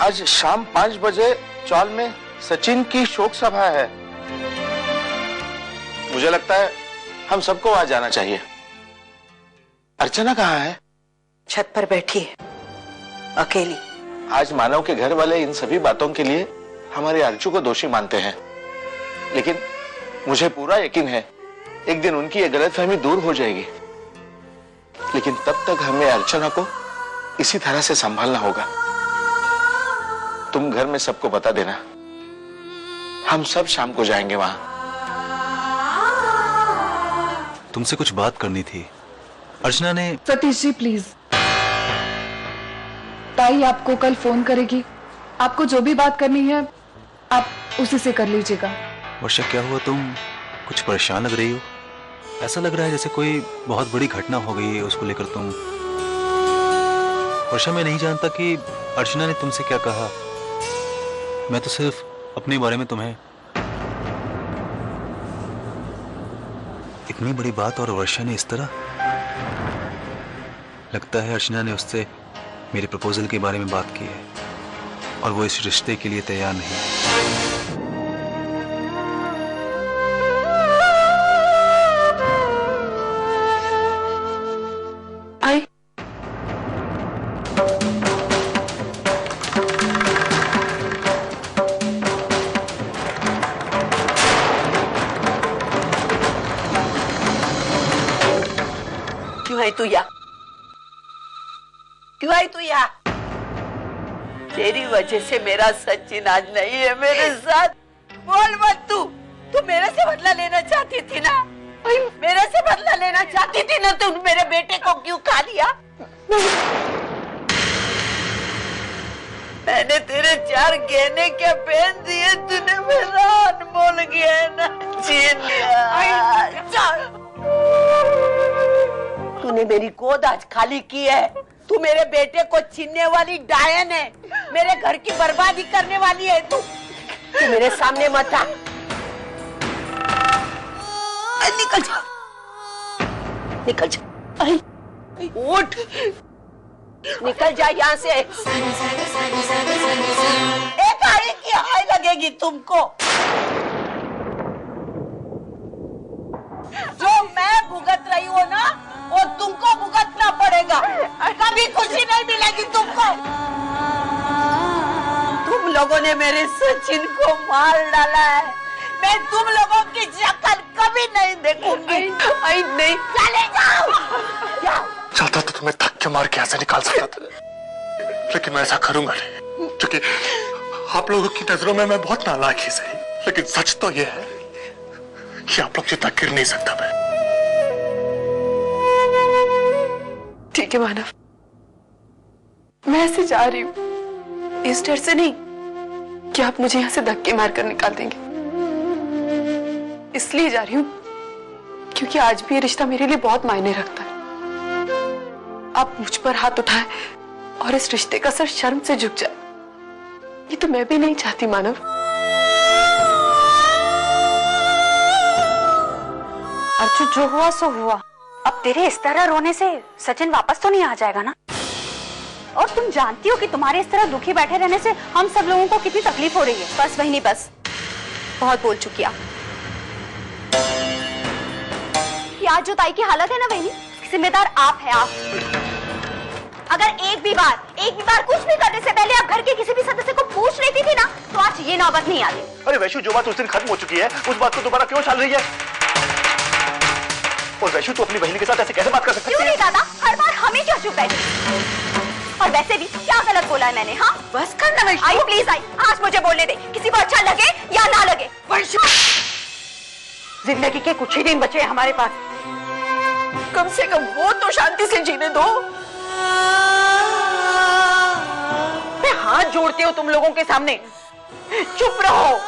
आज शाम 5 बजे चौल में सचिन की शोक सभा है। मुझे लगता है हम सबको वहां जाना चाहिए। अर्चना कहाँ है? छत पर बैठी है, अकेली। आज मानव के घर वाले इन सभी बातों के लिए हमारे अर्चू को दोषी मानते हैं, लेकिन मुझे पूरा यकीन है एक दिन उनकी ये गलतफहमी दूर हो जाएगी। लेकिन तब तक हमें अर्चना को इसी तरह से संभालना होगा। तुम घर में सबको बता देना, हम सब शाम को जाएंगे वहां। तुमसे कुछ बात करनी थी। अर्चना ने। सतीश जी प्लीज, ताई आपको कल फोन करेगी। आपको जो भी बात करनी है आप उसी से कर लीजिएगा। वर्षा क्या हुआ, तुम कुछ परेशान लग रही हो? ऐसा लग रहा है जैसे कोई बहुत बड़ी घटना हो गई है उसको लेकर तुम। वर्षा, मैं नहीं जानता कि अर्चना ने तुमसे क्या कहा। मैं तो सिर्फ अपने बारे में तुम्हें। इतनी बड़ी बात और वर्षा ने इस तरह। लगता है अर्चना ने उससे मेरे प्रपोजल के बारे में बात की है और वो इस रिश्ते के लिए तैयार नहीं है। क्यों आई तू यहाँ? क्यों आई तू यहाँ? तेरी वजह से मेरा सचिन आज नहीं है मेरे साथ। बोल मत तू मेरे से बदला लेना चाहती थी ना? मेरे से बदला लेना चाहती थी ना? तू मेरे बेटे को क्यों खा लिया? मैंने तेरे 4 गहने क्या पहन दिए, तूने मेरा अनमोल गहना छीन लिया। तूने मेरी गोद आज खाली की है। तू मेरे बेटे को छीनने वाली डायन है, मेरे घर की बर्बादी करने वाली है। तू मेरे सामने मत आ। निकल जा, निकल जा। उठ, निकल जा यहाँ से। एक आई की हाय लगेगी तुमको। जो मैं भुगत रही हूँ ना, वो तुमको भुगतना पड़ेगा। कभी खुशी नहीं मिलेगी तुमको। तुम लोगों ने मेरे सचिन को मार डाला है। मैं तुम लोगों की शक्ल कभी नहीं देखूंगी। नहीं, चले जाओ। चाहता तो तुम्हें धक्के मार के ऐसे निकाल सकता था, लेकिन मैं ऐसा करूंगा नहीं, क्योंकि आप लोगों की नजरों में मैं बहुत नालायक ही सही, लेकिन सच तो यह है कि आप लोग जितना गिर नहीं सकता मैं। ठीक है मानव, मैं ऐसे जा रही हूँ इस डर से नहीं कि आप मुझे यहाँ से धक्के मारकर निकाल देंगे। इसलिए जा रही हूँ क्योंकि आज भी ये रिश्ता मेरे लिए बहुत मायने रखता है। आप मुझ पर हाथ उठाए और इस रिश्ते का सर शर्म से झुक जाए, ये तो मैं भी नहीं चाहती मानव। अर्जुन, जो हुआ सो हुआ। अब तेरे इस तरह रोने से सचिन वापस तो नहीं आ जाएगा ना? और तुम जानती हो कि तुम्हारे इस तरह दुखी बैठे रहने से हम सब लोगों को कितनी तकलीफ हो रही है। बस वही नहीं, बस बहुत बोल चुकी आप। ये आज जो ताई की हालत है ना बहनी, जिम्मेदार आप है। आप अगर एक भी बार कुछ भी करने से पहले आप घर के किसी भी सदस्य को पूछ लेती थी ना, तो आज ये नौबत नहीं आती। अरे वैशु, जो बात उस दिन खत्म हो चुकी है, उस बात को दोबारा क्यों चल रही है? और वैशु, तू अपनी बहन के साथ ऐसे कैसे बात कर सकती है? क्यों नहीं दादा, हर बार हमें क्यों चुप बैठे? और वैसे भी क्या गलत बोला है मैंने? हाँ बस कर ना वैशु। आई प्लीज आई, आज मुझे बोलने दे, किसी को अच्छा लगे या ना लगे। वैशु, जिंदगी के कुछ ही दिन बचे हैं हमारे पास, कम से कम वो तो शांति से जीने दो। मैं हाथ जोड़ती हूँ तुम लोगों के सामने, चुप रहो।